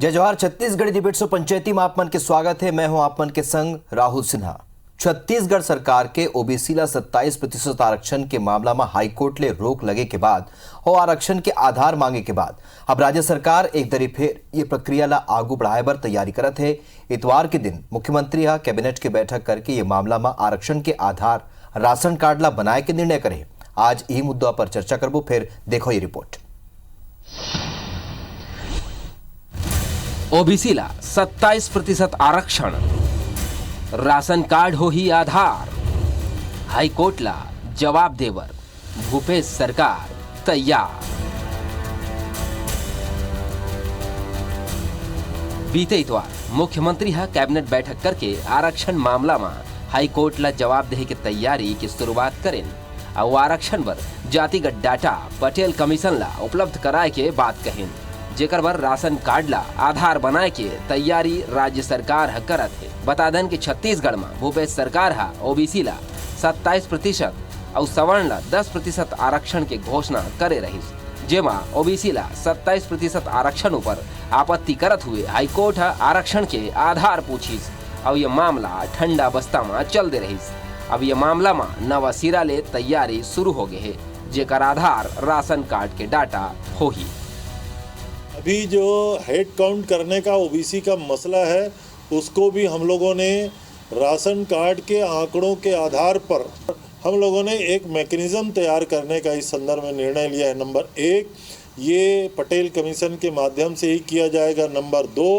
जय Jawahar. Chhattisgarh debate show पंचायती में आप मन के स्वागत है। मैं हूं आप मन के संग राहुल सिन्हा। छत्तीसगढ़ सरकार के ओबीसी ला 27% आरक्षण के मामला में हाईकोर्ट ले रोक लगे के बाद और आरक्षण के आधार मांगे के बाद अब राज्य सरकार एक दरी फिर ये प्रक्रिया ला आगू बढ़ाए बर तैयारी करत है। इतवार के दिन मुख्यमंत्री हा कैबिनेट की बैठक करके ये मामला में आरक्षण के आधार राशन कार्ड ला बनाए के निर्णय करे। आज यही मुद्दा पर चर्चा करबो। फिर देखो ये रिपोर्ट। ओबीसी ला 27% आरक्षण, राशन कार्ड हो ही आधार, हाईकोर्ट ला जवाब देवर भूपेश सरकार तैयार। बीते इतवार मुख्यमंत्री हा कैबिनेट बैठक करके आरक्षण मामला में हाईकोर्ट ला जवाब दे के तैयारी की शुरुआत करें और आरक्षण पर जातिगत डाटा पटेल कमीशन ला उपलब्ध कराए के बात कहें, जेकर बर राशन कार्ड ला आधार बनाए के तैयारी राज्य सरकार हा करत है। बता दें कि छत्तीसगढ़ में भूपेश सरकार हा ओबीसी ला 27% और सवर्ण ला 10% आरक्षण के घोषणा करे रही, जेमा ओबीसी ला 27% आरक्षण ऊपर आपत्ति करत हुए हाईकोर्ट हा आरक्षण के आधार पूछिस और ये मामला ठंडा बस्ता में चल दे रही। अब ये मामला में नवा सिरा ले तैयारी शुरू हो गए है, जेकर आधार राशन कार्ड के डाटा हो ही। अभी जो हेड काउंट करने का ओबीसी का मसला है, उसको भी हम लोगों ने राशन कार्ड के आंकड़ों के आधार पर हम लोगों ने एक मैकेनिज्म तैयार करने का इस संदर्भ में निर्णय लिया है। नंबर 1, ये पटेल कमीशन के माध्यम से ही किया जाएगा। नंबर 2,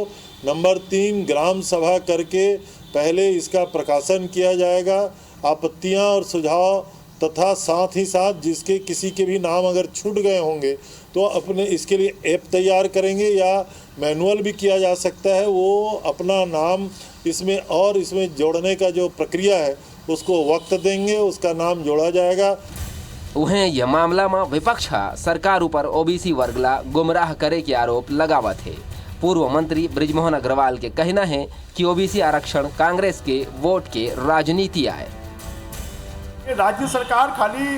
नंबर 3, ग्राम सभा करके पहले इसका प्रकाशन किया जाएगा। आपत्तियां और सुझाव तथा साथ ही साथ जिसके किसी के भी नाम अगर छूट गए होंगे तो अपने इसके लिए ऐप तैयार करेंगे या मैनुअल भी किया जा सकता है। वो अपना नाम इसमें और इसमें जोड़ने का जो प्रक्रिया है उसको वक्त देंगे, उसका नाम जोड़ा जाएगा। उन्हें यह मामला में विपक्ष सरकार ऊपर ओबीसी वर्ग ला गुमराह करे के आरोप लगावत है। पूर्व मंत्री बृजमोहन अग्रवाल के कहना है कि ओबीसी आरक्षण कांग्रेस के वोट के राजनीति आए। राज्य सरकार खाली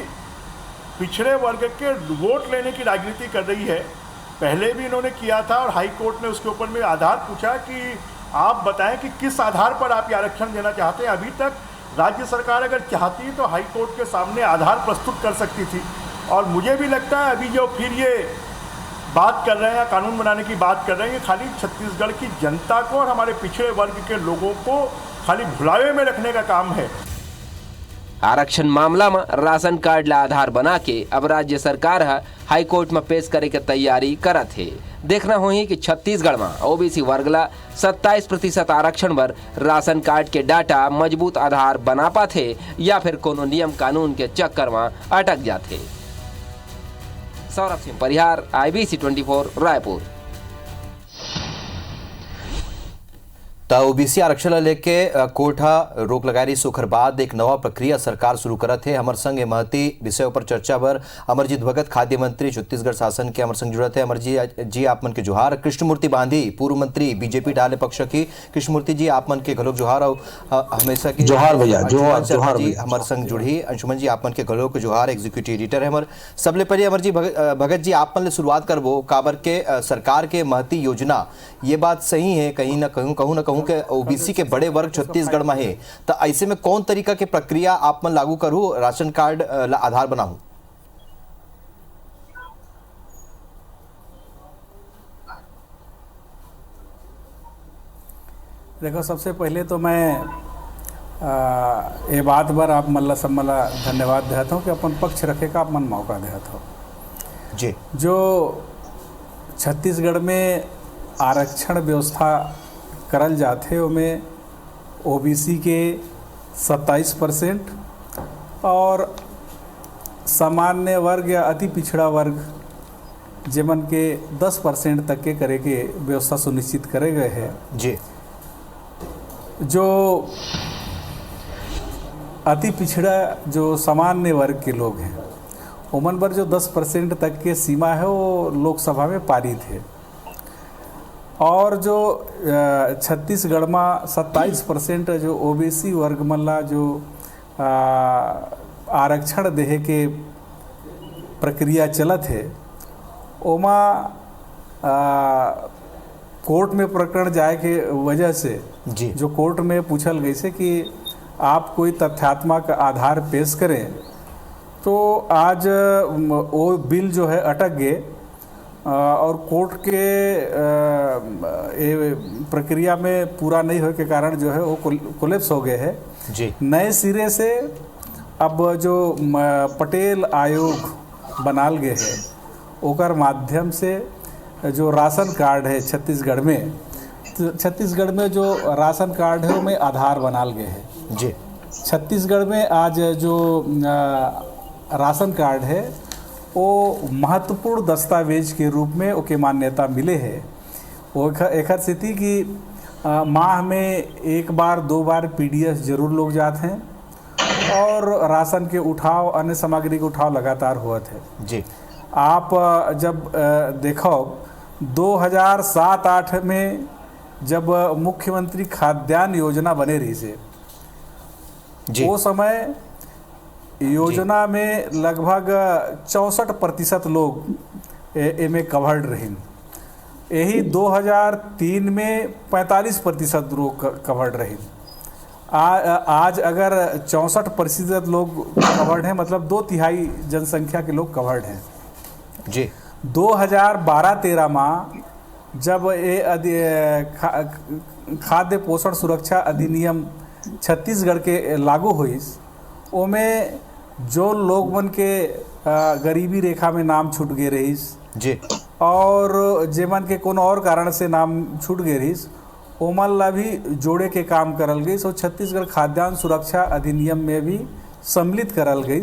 पिछड़े वर्ग के वोट लेने की राजनीति कर रही है। पहले भी इन्होंने किया था और हाई कोर्ट ने उसके ऊपर में आधार पूछा कि आप बताएं कि किस आधार पर आप ये आरक्षण देना चाहते हैं। अभी तक राज्य सरकार अगर चाहती तो हाई कोर्ट के सामने आधार प्रस्तुत कर सकती थी। और मुझे भी लगता है अभी जो फिर ये बात कर रहे हैं, कानून बनाने की बात कर रहे हैं, खाली छत्तीसगढ़ की जनता को और हमारे पिछड़े वर्ग के लोगों को खाली भुलावे में रखने का काम है। आरक्षण मामला में राशन कार्ड ला आधार बना के अब राज्य सरकार हाई कोर्ट में पेश करे के तैयारी करत है। देखना होही कि छत्तीसगढ़ में ओबीसी वर्ग ला 27% आरक्षण पर राशन कार्ड के डाटा मजबूत आधार बना पाथे या फिर कोनो नियम कानून के चक्कर में अटक जाते। सौरभ सिंह परिहार, IBC 24 रायपुर। ओबीसी आरक्षण लेके कोर्ट रोक लगाई रही सुखर बाद एक नवा प्रक्रिया सरकार शुरू करत है। हमर संग महती विषय पर चर्चा पर अमरजीत भगत, खाद्य मंत्री छत्तीसगढ़ शासन के हमर संग जुड़त है। अमरजी जी आप मन के जोहार। कृष्णमूर्ति बांधी, पूर्व मंत्री बीजेपी डाले पक्ष की। कृष्णमूर्ति जी आप मन के घलोक जोहार और हमेशा की जोहार भैया। जोहार जी हमर संग जुड़ी। अंशुमन जी आप मन के घलोक जोहार, एग्जीक्यूटिव एडिटर है हमर। सबले पहले अमरजी भगत जी आप मन ले शुरुआत करबो काबर के सरकार के महती योजना ये बात सही है कहीं ना कहूँ के ओबीसी के बड़े वर्ग छत्तीसगढ़ में है, तो ऐसे में कौन तरीका के प्रक्रिया आप मन लागू करू राशन कार्ड आधार बनाऊ? देखो, सबसे पहले तो मैं ये बात बार आप मल्ला सब मला धन्यवाद देता हूँ कि अपन पक्ष रखे का आप मन मौका देता हो जी। जो छत्तीसगढ़ में आरक्षण व्यवस्था करल जाते उमें ओबीसी के 27% और सामान्य वर्ग या अति पिछड़ा वर्ग जेमन के 10% तक के करे के व्यवस्था सुनिश्चित करे गए हैं जी। जो अति पिछड़ा जो सामान्य वर्ग के लोग हैं उमन पर जो 10% तक के सीमा है वो लोकसभा में पारित है। और जो छत्तीसगढ़ में 27% जो ओबीसी वर्ग मल्ला जो आरक्षण देहे के प्रक्रिया चलत है ओमा कोर्ट में प्रकरण जाए के वजह से जी जो कोर्ट में पूछल गई से कि आप कोई तथ्यात्मक आधार पेश करें, तो आज वो बिल जो है अटक गए और कोर्ट के प्रक्रिया में पूरा नहीं होने के कारण जो है वो कोलेप्स हो गए है। जी नए सिरे से अब जो पटेल आयोग बनाल गए है ओकर माध्यम से जो राशन कार्ड है छत्तीसगढ़ में, तो छत्तीसगढ़ में जो राशन कार्ड है उसमें आधार बनाल गए है। जी छत्तीसगढ़ में आज जो राशन कार्ड है वो महत्वपूर्ण दस्तावेज के रूप में ओके मान्यता मिले है। वो एक स्थिति कि माह में एक बार दो बार पीडीएस जरूर लोग जाते हैं और राशन के उठाव अन्य सामग्री के उठाव लगातार हुआ थे। जी आप जब देखो 2007-8 में जब मुख्यमंत्री खाद्यान्न योजना बने रही से, जी वो समय योजना में लगभग 64% लोग एमे कवर्ड रहे। यही 2003 में 45% लोग कवर्ड रहे। आज अगर 64% लोग कवर्ड हैं, मतलब 2/3 जनसंख्या के लोग कवर्ड हैं। जी 2012-13 में जब ये खाद्य पोषण सुरक्षा अधिनियम छत्तीसगढ़ के लागू हुई, ओमें जो लोग मन के गरीबी रेखा में नाम छूट गए रहीस जी और जेमन के कोनो और कारण से नाम छूट गए रहीस, ओमन ला भी जोड़े के काम करल गई और छत्तीसगढ़ खाद्यान्न सुरक्षा अधिनियम में भी सम्मिलित करल गई।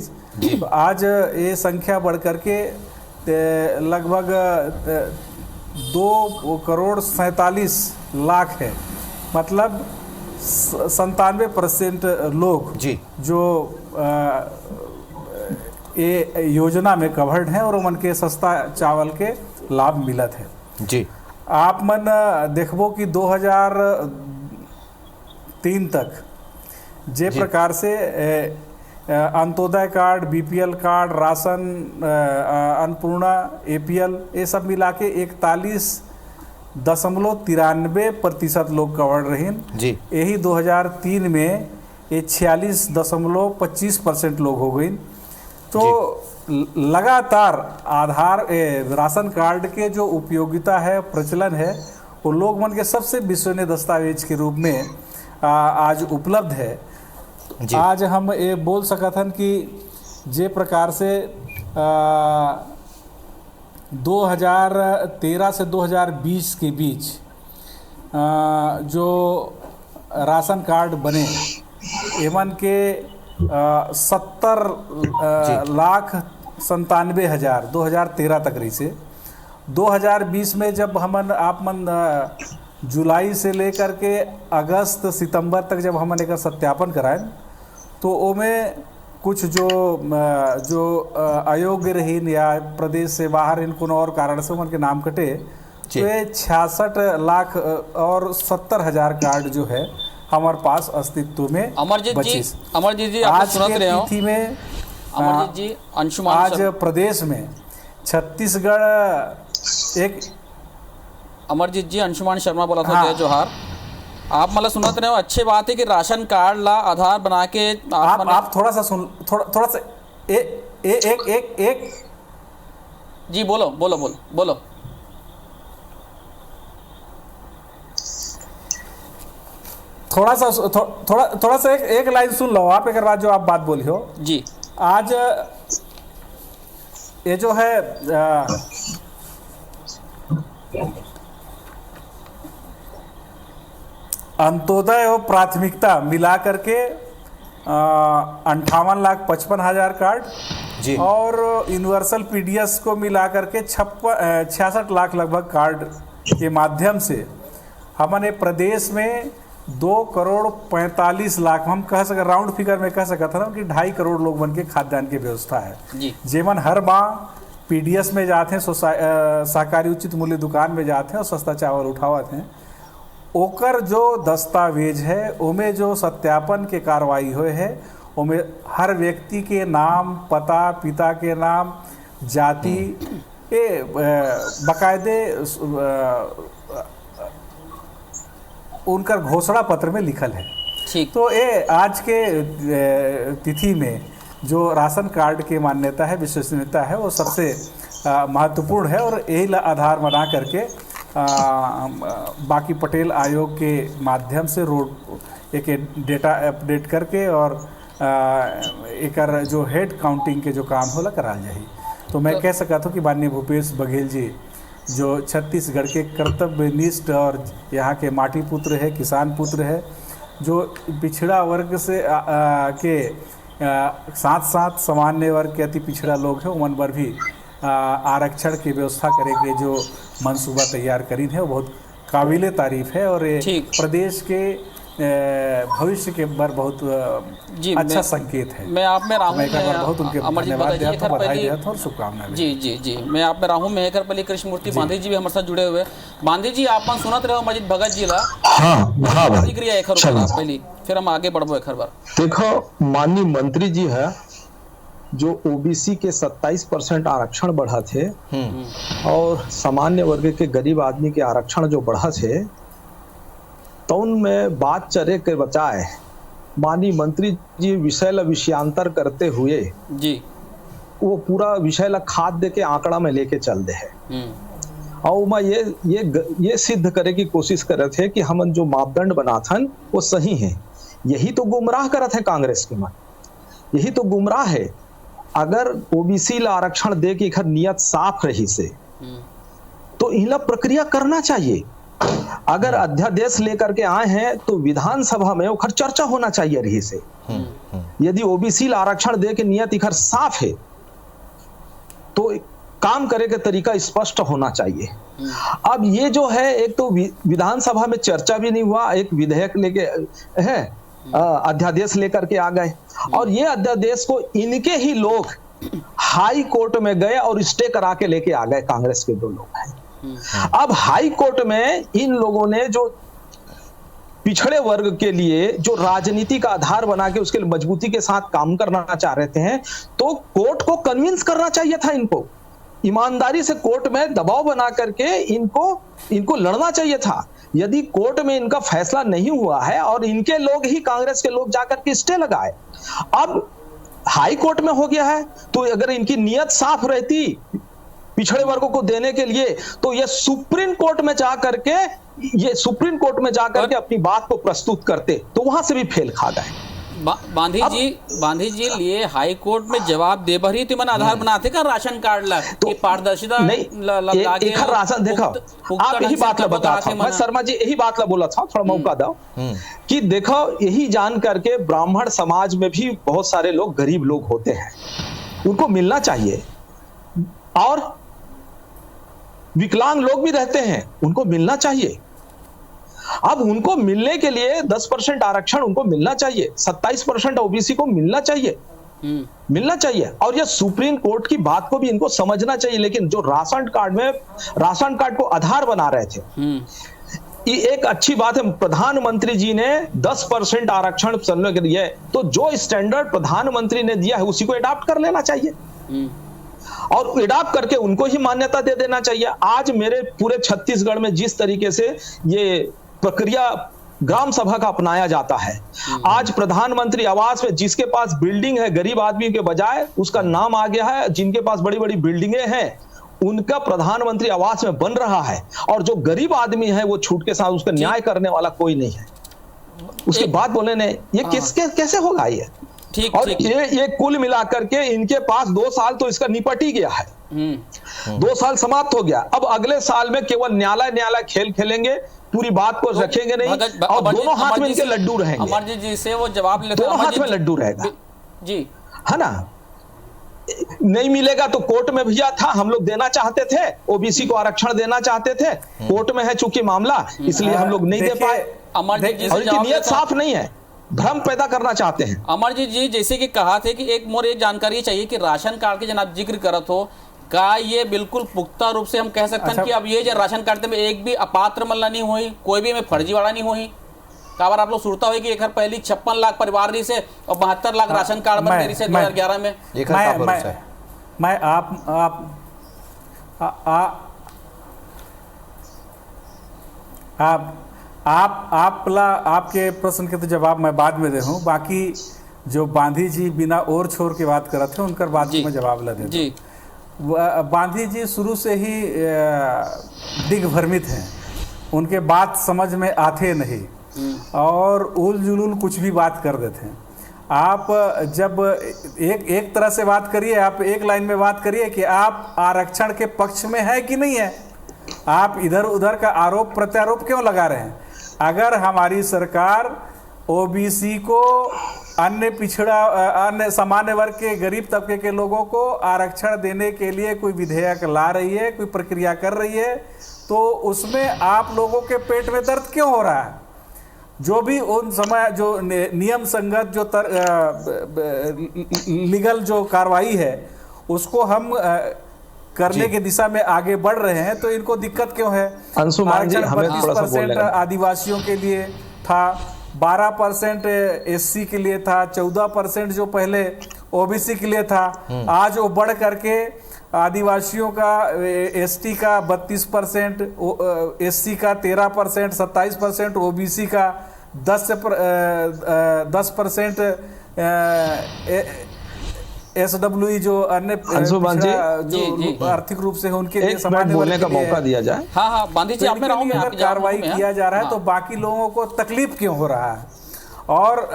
तो आज ये संख्या बढ़ करके लगभग 2,47,00,000 है। मतलब 97% लोग जी जो ये योजना में कवर्ड हैं और उनके सस्ता चावल के लाभ मिलत है। जी आप मन देखबो कि 2003 तक जे प्रकार से Antyodaya card, BPL card, ration, Annapurna, APL, ये सब मिला के 41.93% लोग कवर्ड रहे। जी यही 2003 में ये 46.25% लोग हो गई। तो लगातार आधार राशन कार्ड के जो उपयोगिता है, प्रचलन है, वो लोग मन के सबसे विश्वसनीय दस्तावेज के रूप में आज उपलब्ध है। जी। आज हम ये बोल सकत हन कि जे प्रकार से 2013 से 2020 के बीच जो राशन कार्ड बने, एमन के 70,97,000 2013 तक रही से 2020 में जब हमन आप मन जुलाई से लेकर के अगस्त सितंबर तक जब हमन एक सत्यापन कराएं, तो ओमें कुछ जो अयोग्य रही या प्रदेश से बाहर इन कोनो और कारण से उनके नाम कटे, तो ये 66 लाख और 70,000 कार्ड जो है हमारे पास अस्तित्व में अमरजीत जी आप आज सुनत के रहे हो तिथि में अमरजीत जी अंशुमान आज सर प्रदेश में छत्तीसगढ़ एक अमरजीत जी अंशुमान शर्मा बोला था हाँ। जय जोहार। आप मतलब सुनत रहे हो, अच्छी बात है कि राशन कार्ड ला आधार बना के आप थोड़ा सा सुन, थोड़ा सा एक जी बोलो बोलो बोलो बोलो थोड़ा सा एक लाइन सुन लो आप, एक बाद जो आप बात बोली हो। जी आज ये जो है अंत्योदय और प्राथमिकता मिला करके 58,55,000 कार्ड जी और यूनिवर्सल पीडीएस को मिला करके 66 लाख लगभग कार्ड के माध्यम से हमने प्रदेश में 2,45,00,000 हम कह सके, राउंड फिगर में कह सकते ना कि 2.5 करोड़ लोग बन के खाद्यान्न की व्यवस्था है। जी जेमन हर माह पीडीएस में जाते हैं, सहकारी उचित मूल्य दुकान में जाते हैं और सस्ता चावल उठावते हैं। ओकर जो दस्तावेज है उमें जो सत्यापन के कार्रवाई हुए है, उमें हर व्यक्ति के नाम, पता, पिता के नाम, जाति, ये बाकायदे उनका घोषणा पत्र में लिखल है। ठीक। तो ये आज के तिथि में जो राशन कार्ड की मान्यता है, विश्वसनीयता है, वो सबसे महत्वपूर्ण है और यही आधार बना करके बाकी पटेल आयोग के माध्यम से रोड एक डेटा अपडेट करके और एक जो हेड काउंटिंग के जो काम होला कराल जाही। तो मैं कह सकता हूँ कि माननीय भूपेश बघेल जी जो छत्तीसगढ़ के कर्तव्यनिष्ठ और यहाँ के माटी पुत्र है, किसान पुत्र है, जो पिछड़ा वर्ग से के साथ साथ सामान्य वर्ग के अति पिछड़ा लोग हैं उन पर भी आरक्षण की व्यवस्था करेंगे जो मंसूबा तैयार करी है, वो बहुत काबिले तारीफ है और ये प्रदेश के भविष्य के बार बहुत अच्छा संकेत है। मैं आप में राहूं बहुत उनके धन्यवाद देता हूं, बधाई देता हूं और शुभकामनाएं। जी जी जी, मैं आप में राहूं मेहकरपल्ली कृष्णमूर्ति बांधी जी भी हमारे साथ जुड़े हुए। बांधी जी आप मन सुनत रहे अमरजीत भगत जी ला। हाँ भाई प्रतिक्रिया एक पहली, फिर हम आगे बढ़बो एक बार। देखो माननीय मंत्री जी है जो ओबीसी के 27% आरक्षण बढ़ा थे और सामान्य वर्ग के गरीब आदमी के आरक्षण जो बढ़ा थे, तो उनमें बात चरे के बचाए माननीय मंत्री जी विषय ला विषयांतर करते हुए जी वो पूरा विषय ला खाद दे के आंकड़ा में लेके चल दे है और मैं ये सिद्ध करे की कोशिश करे थे कि हम जो मापदंड बनाथन वो सही है। यही तो गुमराह करत है कांग्रेस के मन, यही तो गुमराह है। अगर ओबीसी ला आरक्षण दे के इखर नियत साफ रही से तो इला प्रक्रिया करना चाहिए। अगर अध्यादेश लेकर के आए हैं तो विधानसभा में उखर चर्चा होना चाहिए रही से। यदि ओबीसी ला आरक्षण दे के नियत इखर साफ है तो काम करे के तरीका स्पष्ट होना चाहिए। अब ये जो है एक तो विधानसभा में चर्चा भी नहीं हुआ, एक विधेयक लेके है अध्यादेश लेकर के आ गए और ये अध्यादेश को इनके ही लोग हाई कोर्ट में गए और स्टे करा के लेके आ गए, कांग्रेस के 2 लोग हैं। अब हाई कोर्ट में इन लोगों ने जो पिछड़े वर्ग के लिए जो राजनीति का आधार बना के उसके मजबूती के साथ काम करना चाह रहे हैं, तो कोर्ट को कन्विंस करना चाहिए था, इनको ईमानदारी से कोर्ट में दबाव बना करके इनको लड़ना चाहिए था। यदि कोर्ट में इनका फैसला नहीं हुआ है और इनके लोग ही कांग्रेस के लोग जाकर के स्टे लगाए, अब हाई कोर्ट में हो गया है, तो अगर इनकी नियत साफ रहती पिछड़े वर्गों को देने के लिए तो ये सुप्रीम कोर्ट में जाकर के अपनी बात को प्रस्तुत करते, तो वहां से भी फेल खा गए। बांधी जी लिए हाई कोर्ट में जवाब दे भरी तो मन आधार बनाते का राशन कार्ड ला तो पारदर्शिता नहीं एक राशन देखो आप यही बात ला बता था मैं शर्मा जी यही बात ला बोला था, थोड़ा मौका दो कि देखो यही जान करके ब्राह्मण समाज में भी बहुत सारे लोग गरीब लोग होते हैं, उनको मिलना चाहिए और विकलांग लोग भी रहते हैं, उनको मिलना चाहिए। अब उनको मिलने के लिए 10% आरक्षण उनको मिलना चाहिए, 27% ओबीसी को मिलना चाहिए और यह सुप्रीम कोर्ट की बात को भी इनको समझना चाहिए। लेकिन जो राशन कार्ड को आधार बना रहे थे, ये एक अच्छी बात है। प्रधानमंत्री जी ने 10% आरक्षण चलने के लिए, तो जो स्टैंडर्ड प्रधानमंत्री ने दिया है उसी को अडॉप्ट कर लेना चाहिए और अडॉप्ट करके उनको ही मान्यता दे देना चाहिए। आज मेरे पूरे छत्तीसगढ़ में जिस तरीके से ये प्रक्रिया ग्राम सभा का अपनाया जाता है, आज प्रधानमंत्री आवास में जिसके पास बिल्डिंग है गरीब आदमी के बजाय उसका नाम आ गया है, जिनके पास बड़ी बड़ी बिल्डिंगें हैं उनका प्रधानमंत्री आवास में बन रहा है और जो गरीब आदमी है वो छूट के साथ उसका न्याय करने वाला कोई नहीं है। उसके बाद बोले ने ये कैसे होगा ये? और ये कुल मिलाकर के इनके पास 2 साल तो इसका निपट ही गया है, 2 साल समाप्त हो गया। अब अगले साल में केवल न्यायालय खेल खेलेंगे, पूरी बात को रखेंगे नहीं और दोनों हाथ में इनके लड्डू रहेंगे। अमरजीत जी से वो जवाब लेते दोनों हाथ में लड्डू रहेगा जी, है ना। नहीं मिलेगा तो कोर्ट में भैया था, हम लोग देना चाहते थे, ओबीसी को आरक्षण देना चाहते थे, कोर्ट में है चूंकि मामला इसलिए हम लोग नहीं दे पाए। अमरजीत जी और इनकी नियत साफ नहीं है, भ्रम पैदा करना चाहते हैं। अमरजीत जी जैसे कि कहा थे कि एक मोर एक जानकारी चाहिए कि राशन कार्ड के जनाब जिक्र करत हो, का ये बिल्कुल पुख्ता रूप से हम कह सकते हैं कि अब ये जो राशन कार्ड में एक भी अपात्र मल्ला नहीं हुई, कोई भी में फर्जीवाड़ा नहीं हुई? काबर आप लोग सुनता हो कि एक पहली 56 लाख परिवार रही से और 72 लाख राशन कार्ड बन गई से 2011 में। मैं आपके प्रश्न के तो जवाब मैं बाद में दे हूँ। बाकी जो बांधी जी बिना और छोर के बात कर रहे थे उनकर बात में जवाब ला देता जी। बांधी जी शुरू से ही दिग्भ्रमित हैं, उनके बात समझ में आते नहीं और उल जुलूल कुछ भी बात कर देते हैं। आप जब एक तरह से बात करिए, आप एक लाइन में बात करिए कि आप आरक्षण के पक्ष में है कि नहीं है। आप इधर उधर का आरोप प्रत्यारोप क्यों लगा रहे हैं? अगर हमारी सरकार ओबीसी को, अन्य पिछड़ा, अन्य सामान्य वर्ग के गरीब तबके के लोगों को आरक्षण देने के लिए कोई विधेयक ला रही है, कोई प्रक्रिया कर रही है, तो उसमें आप लोगों के पेट में दर्द क्यों हो रहा है? जो भी उन समय जो नियम संगत जो लीगल जो कार्रवाई है उसको हम करने की दिशा में आगे बढ़ रहे हैं, तो इनको दिक्कत क्यों है? आरक्षण 32% आदिवासियों के लिए था, 12% एससी के लिए था, 14% जो पहले ओबीसी के लिए था, आज वो बढ़ करके आदिवासियों का, एसटी का 32%, एससी का 13%, 27%, ओबीसी का 10% एसडब्ल्यूई जो अन्य जो आर्थिक रूप से उनके लिए सामान्य बोलने का मौका दिया जाए। हाँ बांधी जी, आप में रहूं, अगर कार्रवाई किया जा रहा है तो बाकी लोगों को तकलीफ क्यों हो रहा है? और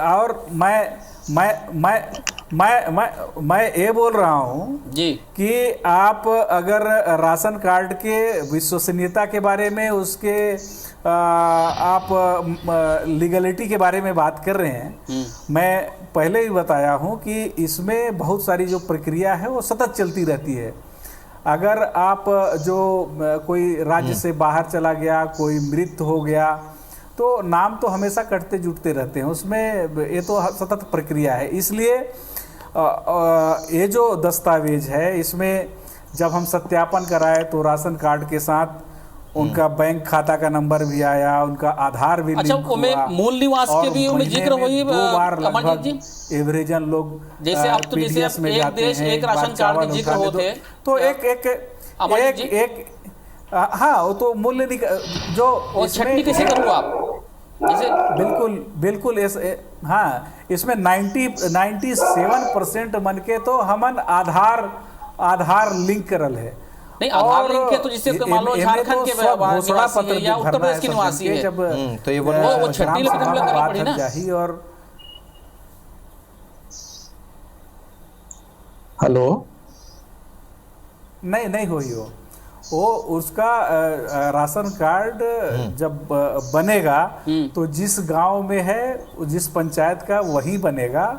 मैं ये बोल रहा हूँ जी कि आप अगर राशन कार्ड के विश्वसनीयता के बारे में, उसके आप लीगलिटी के बारे में बात कर रहे हैं, मैं पहले ही बताया हूँ कि इसमें बहुत सारी जो प्रक्रिया है वो सतत चलती रहती है। अगर आप जो कोई राज्य से बाहर चला गया, कोई मृत हो गया, तो नाम तो हमेशा कटते जुटते रहते हैं, उसमें ये तो सतत प्रक्रिया है। इसलिए ये जो दस्तावेज है, इसमें जब हम सत्यापन कराए तो राशन कार्ड के साथ उनका बैंक खाता का नंबर भी आया, उनका आधार भी लिंक हुआ, मूल निवास के भी उनमें जिक्र हुई 2 बार लगभग एवरेजन लोग जैसे अब तो जैसे एक देश एक राशन कार्ड के जिक्र होते, तो एक हाँ, वो तो मूल्य जो छटनी कैसे करूँ आप जैसे बिल्कुल हाँ, इसमें 97% मन के तो हमन आधार लिंक करल है। नहीं, आधार लिंक है तो जिससे मान लो झारखंड के निवासी है या उत्तर प्रदेश के निवासी है, जब तो ये वो छटनी लेकर हम लोग करनी पड़ी ना। और हेलो नहीं हुई वो उसका राशन कार्ड जब बनेगा तो जिस गांव में है, जिस पंचायत का, वही बनेगा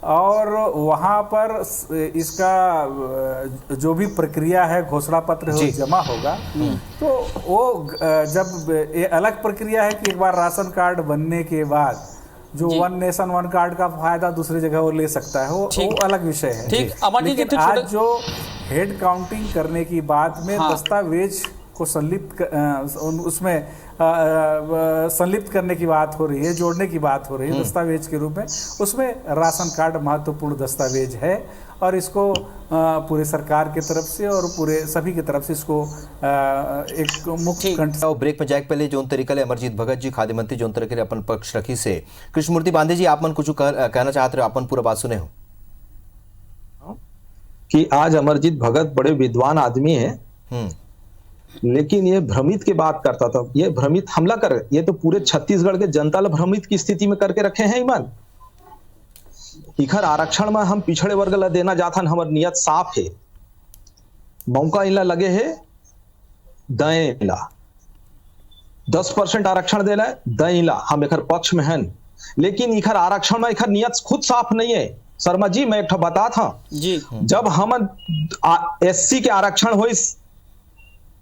और वहाँ पर इसका जो भी प्रक्रिया है, घोषणा पत्र हो जमा होगा। तो वो जब ये अलग प्रक्रिया है कि एक बार राशन कार्ड बनने के बाद जो वन नेशन वन कार्ड का फायदा दूसरी जगह वो ले सकता है, वो अलग विषय है। लेकिन आज जो हेड काउंटिंग करने की बात में दस्तावेज को उसमें संलिप्त करने की बात हो रही है, जोड़ने की बात हो रही है दस्तावेज के रूप में, उसमें राशन कार्ड महत्वपूर्ण दस्तावेज है और इसको पूरे सरकार की तरफ से और पूरे सभी की तरफ से इसको एक मुख्य कंठ। ब्रेक में जाए पहले जोन तरीके अमरजीत भगत जी खाद्य मंत्री जोन तरीके अपन पक्ष रखी से कृष्णमूर्ति बांधे जी, आप मन कुछ कहना चाहते हो? अपन पूरा बात सुने हो कि आज अमरजीत भगत बड़े विद्वान आदमी है, लेकिन ये भ्रमित की बात करता था। ये भ्रमित हमला कर, ये तो पूरे छत्तीसगढ़ के जनता ला भ्रमित की स्थिति में करके रखे हैं। ईमान इखर आरक्षण में हम पिछड़े वर्ग ला देना जाथन, हमर नियत साफ है। मौका इला लगे है दयला 10% आरक्षण देला दयला, हम एकर पक्ष में हन, लेकिन इखर आरक्षण में इखर नियत खुद साफ नहीं है। शर्मा जी, मैं एक बता था जी, जब हम एससी के आरक्षण होइस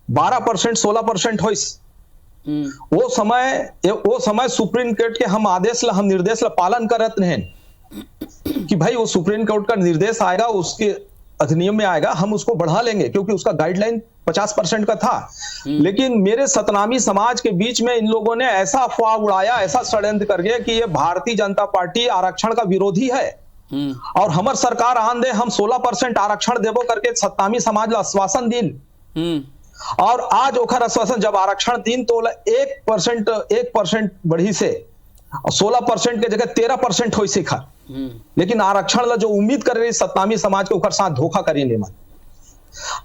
12% 16% होइस, वो समय सुप्रीम कोर्ट के हम आदेश ला, हम निर्देश ला पालन करत रहे कि भाई वो सुप्रीम कोर्ट का निर्देश आएगा, उसके अधिनियम में आएगा, हम उसको बढ़ा लेंगे, क्योंकि उसका गाइडलाइन 50% का था। लेकिन मेरे सतनामी समाज के बीच में इन लोगों ने ऐसा अफवाह उड़ाया, ऐसा षड्यंत्र करके कि ये भारतीय जनता पार्टी आरक्षण का विरोधी है और हमार सरकार आन दे हम 16% आरक्षण देवो करके सतनामी समाज ला आश्वासन दी। और आज ओखर आश्वासन जब आरक्षण दिन तो 1% बढ़ी से 16% के जगह 13% हो सिखा, लेकिन आरक्षण ला जो उम्मीद कर रही सतनामी समाज के ओखर साथ धोखा करी नहीं मन।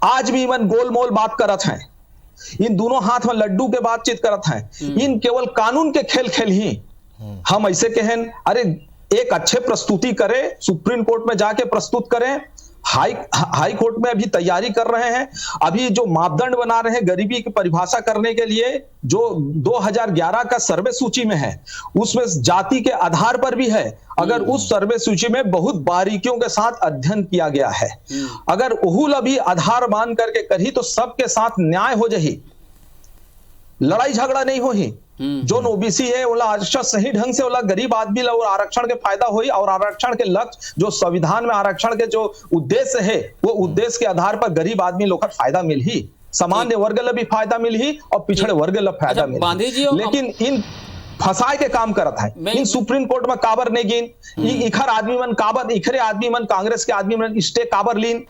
आज भी मन गोलमोल बात करत हैं, इन दोनों हाथ में लड्डू के बातचीत करत हैं, इन केवल कानून के खेल खेल ही हम ऐसे कहें। अरे एक अच्छे प्रस्तुति करें, सुप्रीम कोर्ट में जाके प्रस्तुत करें, हाई कोर्ट में अभी तैयारी कर रहे हैं। अभी जो मापदंड बना रहे हैं गरीबी की परिभाषा करने के लिए, जो 2011 का सर्वे सूची में है, उसमें जाति के आधार पर भी है। अगर उस सर्वे सूची में बहुत बारीकियों के साथ अध्ययन किया गया है, अगर उहुल अभी आधार मान करके करी तो सबके साथ न्याय हो जाही, लड़ाई झगड़ा नहीं हो ही। जो ओबीसी है ओला आरक्षण सही ढंग से ओला गरीब आदमी ला और आरक्षण के फायदा होई, और आरक्षण के लक्ष्य जो संविधान में आरक्षण के जो उद्देश्य है वो उद्देश्य के आधार पर गरीब आदमी लोग का फायदा मिल ही, सामान्य वर्ग ला भी फायदा मिल ही और पिछड़े वर्ग ला फायदा मिल। लेकिन इन फसाए के काम करत है, इन सुप्रीम कोर्ट में काबर नहीं गिन, इखर आदमी मन काबर, इखरे आदमी मन कांग्रेस के आदमी मन स्टे काबर लीन,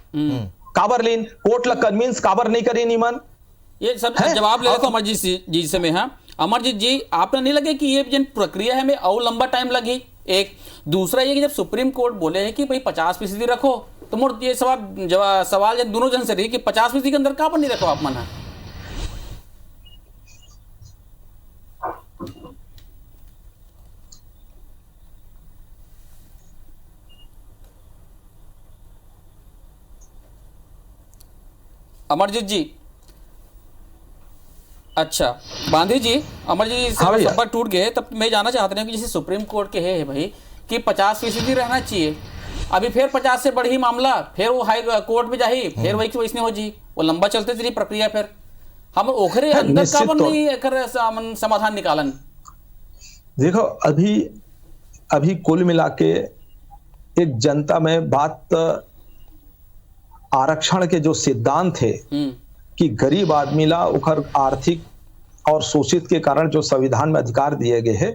कोर्ट ला कन्विंस काबर नहीं करी निमन। ये सब जवाब ले रहे तो अमरजीत जी से मैं, हाँ अमरजीत जी, आपने नहीं लगे कि ये जिन प्रक्रिया है में और लंबा टाइम लगी? एक दूसरा ये कि जब सुप्रीम कोर्ट बोले है कि भाई 50% रखो, तो मोर ये सवाल दोनों जन से रही कि 50% के अंदर कहाँ पर नहीं रखो आप मना? अमरजीत जी, अच्छा बांधी जी, अमरजीत जी संपर्क टूट गए। तब मैं जानना चाहते हैं कि जैसे सुप्रीम कोर्ट के है भाई कि 50% रहना चाहिए, अभी फिर 50 से बढ़ी मामला, फिर वो हाई कोर्ट में जाही, फिर वही वैसने हो जी, वो लंबा चलते चली प्रक्रिया। फिर हम ओखरे अंदर काबन नहीं एकर समाधान निकालन। देखो अभी कुल मिला के एक जनता में बात आरक्षण के जो सिद्धांत थे कि गरीब आदमी ला उखर आर्थिक और शोषित के कारण जो संविधान में अधिकार दिए गए हैं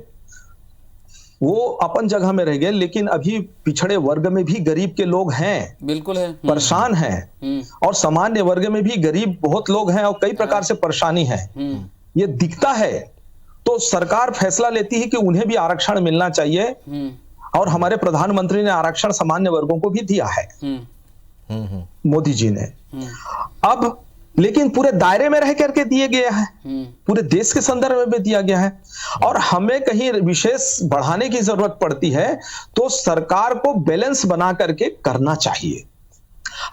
वो अपन जगह में रह गए, लेकिन अभी पिछड़े वर्ग में भी गरीब के लोग हैं, बिल्कुल है, परेशान हैं, और सामान्य वर्ग में भी गरीब बहुत लोग हैं और कई प्रकार से परेशानी है, ये दिखता है। तो सरकार फैसला लेती है कि उन्हें भी आरक्षण मिलना चाहिए, और हमारे प्रधानमंत्री ने आरक्षण सामान्य वर्गों को भी दिया है, मोदी जी ने। अब लेकिन पूरे दायरे में रह करके दिए गया है, पूरे देश के संदर्भ में दिया गया है, और हमें कहीं विशेष बढ़ाने की जरूरत पड़ती है तो सरकार को बैलेंस बना करके करना चाहिए।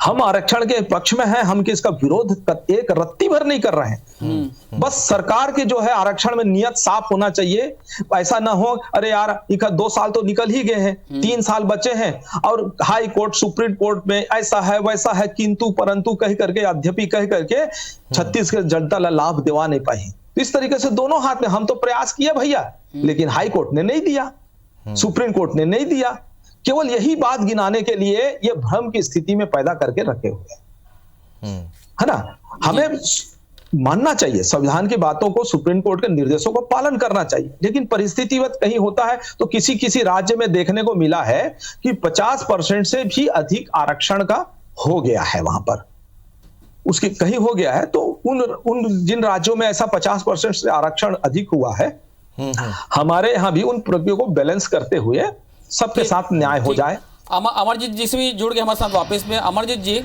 हम आरक्षण के पक्ष में हैं, हम किसका विरोध एक रत्ती भर नहीं कर रहे हैं, बस सरकार की जो है आरक्षण में नियत साफ होना चाहिए। ऐसा ना हो अरे यार 2 साल तो निकल ही गए हैं, 3 साल बचे हैं और हाई कोर्ट सुप्रीम कोर्ट में ऐसा है वैसा है, किंतु परंतु कह करके अद्यपि कह करके छत्तीसगढ़ जनता ला लाभ दिवा नहीं पाई। तो इस तरीके से दोनों हाथ में हम तो प्रयास किए भैया, लेकिन हाई कोर्ट ने नहीं दिया, सुप्रीम कोर्ट ने नहीं दिया, केवल यही बात गिनाने के लिए ये भ्रम की स्थिति में पैदा करके रखे हुए है ना। हमें मानना चाहिए संविधान की बातों को, सुप्रीम कोर्ट के निर्देशों को पालन करना चाहिए, लेकिन परिस्थितिवत कहीं होता है तो किसी राज्य में देखने को मिला है कि 50% से भी अधिक आरक्षण का हो गया है, वहां पर उसकी कहीं हो गया है। तो उन जिन राज्यों में ऐसा 50% से आरक्षण अधिक हुआ है, हमारे यहां भी उन प्रक्रिया को बैलेंस करते हुए सबके साथ न्याय हो जाए। अमरजीत जी से भी जुड़ के हमारे साथ वापस में। अमरजीत जी,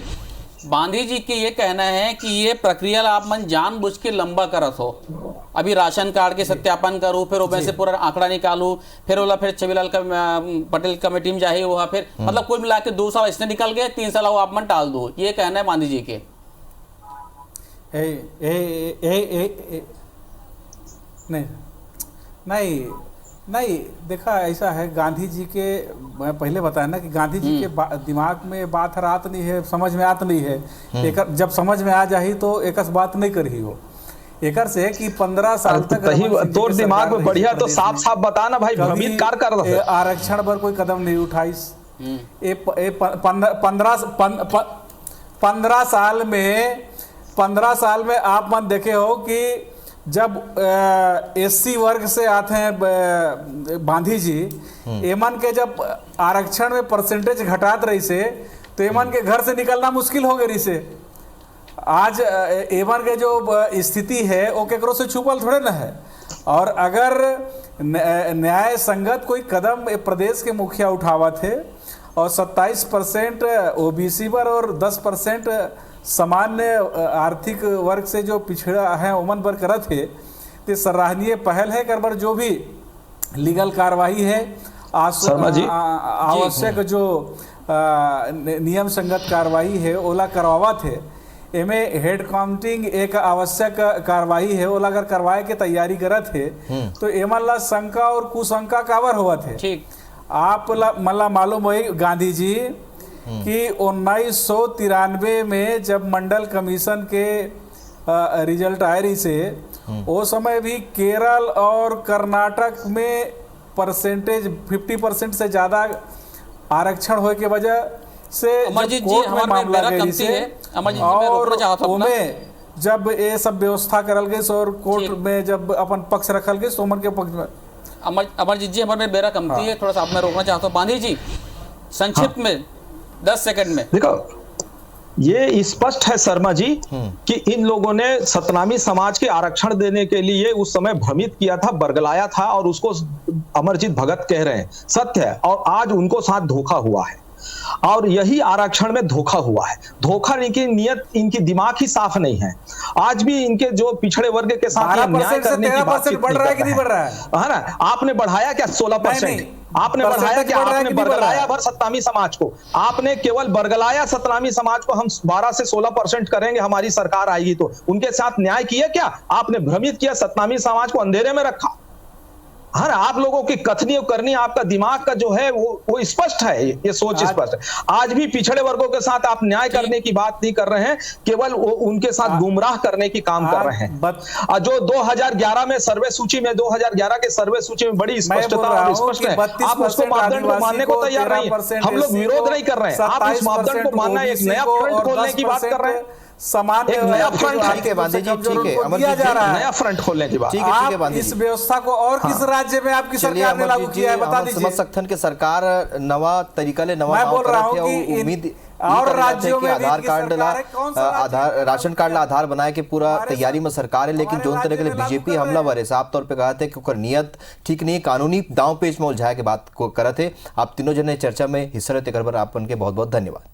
बांधी जी के ये कहना है कि ये प्रक्रिया आप मन जानबूझ के लंबा करत हो, अभी राशन कार्ड के सत्यापन करूँ, फिर उसमें से पूरा आंकड़ा निकालू, फिर ओला फिर छविलाल पटेल कमेटी में जाए वहाँ, फिर मतलब कुल मिला के 2 साल इसने निकल गए, 3 साल वो आप मन टाल दो, ये कहना है बांधी जी के। नहीं देखा, ऐसा है गांधी जी के, मैं पहले बताया ना कि गांधी जी के दिमाग में बात रात नहीं है, समझ में आत नहीं है, एक जब समझ में आ जाही तो एक बात नहीं करी हो एकर से कि 15 साल तक तोर दिमाग में बढ़िया तो साफ साफ बताना भाई, भ्रमित कार कर रहे आरक्षण पर कोई कदम नहीं उठाइस। 15 साल में आप मन देखे हो कि जब एससी वर्ग से आते हैं बांधी जी, एमन के जब आरक्षण में परसेंटेज घटात रही से तो एमन के घर से निकलना मुश्किल हो गई से, आज एवन के जो स्थिति है वो केकरो से छुपल थोड़े ना है। और अगर न्याय संगत कोई कदम प्रदेश के मुखिया उठावा थे और 27% ओबीसी पर और 10% सामान्य आर्थिक वर्ग से जो पिछड़ा है उमन पर करत है, तो सराहनीय पहल है। कर बर जो भी लीगल कार्रवाई है आवश्यक जो नियम संगत कार्रवाई है ओला करवावा थे। एमे हेड काउंटिंग एक आवश्यक कार्रवाई है, ओला अगर करवाए के तैयारी करत है तो एमन ला शंका और कुशंका कावर होवत है। ठीक, आप मला मालूम है गांधी जी कि 1993 में जब मंडल कमीशन के रिजल्ट आए रही से वो समय भी केरल और कर्नाटक में परसेंटेज 50% से ज्यादा आरक्षण होए के वजह से कोर्ट में मामला गई से और उनमें जब ये सब व्यवस्था करल गई और कोर्ट में जब अपन पक्ष रखल गई सोमन के पक्ष में अमरजीत जी हमारे बेरा कमती है, थोड़ा सा आप मैं रोकना चाहता हूँ। बांधी जी संक्षिप्त में 10 सेकंड में। देखो ये स्पष्ट है शर्मा जी कि इन लोगों ने सतनामी समाज के आरक्षण देने के लिए उस समय भ्रमित किया था, बरगलाया था और उसको अमरजीत भगत कह रहे हैं, सत्य है। और आज उनको साथ धोखा हुआ है और यही आरक्षण में धोखा हुआ है। धोखा इनकी नियत, इनकी दिमाग ही साफ नहीं है। आज भी इनके जो पिछड़े वर्ग के साथ न्याय करने की बातचीत बढ़ रहा है कि नहीं बढ़ रहा है ना? आपने बढ़ाया क्या 16%? आपने बढ़ाया क्या? आपने बरगलाया भर सतनामी समाज को, आपने केवल बरगलाया सतनामी समाज को। हम 12 से 16% करेंगे, हमारी सरकार आएगी तो। उनके साथ न्याय किया क्या? आपने भ्रमित किया, सतनामी समाज को अंधेरे में रखा। हाँ, आप लोगों की कथनी और करनी, आपका दिमाग का जो है वो स्पष्ट है, ये सोच स्पष्ट है। आज भी पिछड़े वर्गों के साथ आप न्याय करने की बात नहीं कर रहे हैं, केवल वो उनके साथ गुमराह करने की काम कर रहे हैं। जो 2011 में सर्वे सूची में 2011 के सर्वे सूची में बड़ी स्पष्टता और स्पष्ट है, आप उसको मापदंड को मानने को तैयार नहीं है। हम लोग विरोध नहीं कर रहे हैं, आप उस मापदंड को मानना, एक नया फ्रंट खोलने की बात कर रहे हैं। समान एक नया फ्रंट दिया जा रहा है, नया फ्रंट खोलने की बात। आप इस व्यवस्था को और किस राज्य में आपकी सरकार ने लागू किया है बता दीजिए। समझ सकथन के सरकार नवा तरीका ले नवा मैं बोल रहा हूं कि उम्मीद और राज्यों में आधार कार्ड ला आधार राशन कार्ड ला आधार बनाए के पूरा तैयारी में सरकार है, लेकिन जो तरह के बीजेपी हमलावर है साफ तौर पे कहा थे कि नियत ठीक नहीं, कानूनी दांव पेच में उलझाए के बात को करते। आप तीनों जने चर्चा में हिस्सा लेते कर आपन के बहुत बहुत धन्यवाद।